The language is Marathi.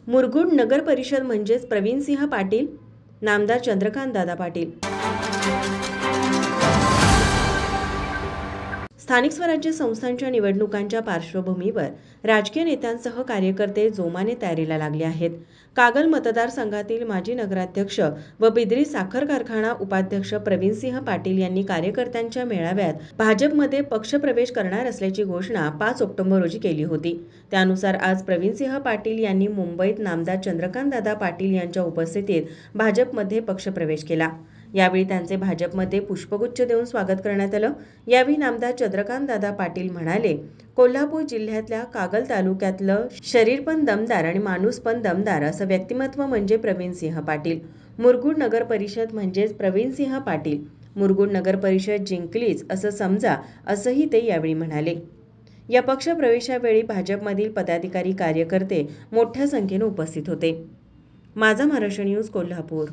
मुरगुड नगर परिषद म्हणजेच प्रवीणसिंह पाटील, नामदार चंद्रकांत दादा पाटील। स्थानिक स्वराज्य संस्थांच्या निवडणुकांच्या पार्श्वभूमीवर राजकीय नेत्यांसह कार्यकर्ते जोमाने तयारीला लागले आहेत। कागल मतदारसंघातील माजी नगराध्यक्ष व बिद्री साखर कारखाना उपाध्यक्ष प्रवीणसिंह पाटील यांनी कार्यकर्त्यांच्या मेळाव्यात भाजपमध्ये पक्षप्रवेश करणार असल्याची घोषणा 5 ऑक्टोबर रोजी केली होती। त्यानुसार आज प्रवीणसिंह पाटील यांनी मुंबईत नामदार चंद्रकांत दादा पाटील यांच्या उपस्थितीत भाजपमध्ये पक्षप्रवेश केला। यावेळी त्यांचे भाजपमध्ये पुष्पगुच्छ देऊन स्वागत करण्यात आलं। यावेळी नामदार चंद्रकांत दादा पाटील म्हणाले, कोल्हापूर जिल्ह्यातल्या कागल तालुक्यातलं शरीर पण दमदार आणि माणूस पण दमदार असं व्यक्तिमत्व म्हणजे प्रवीणसिंह पाटील। मुरगुड नगर परिषद म्हणजेच प्रवीणसिंह पाटील। मुरगुड नगर परिषद जिंकलीच असं समजा, असंही ते यावेळी म्हणाले। या पक्षप्रवेशावेळी भाजपमधील पदाधिकारी कार्यकर्ते मोठ्या संख्येने उपस्थित होते। माझा महाराष्ट्र न्यूज कोल्हापूर।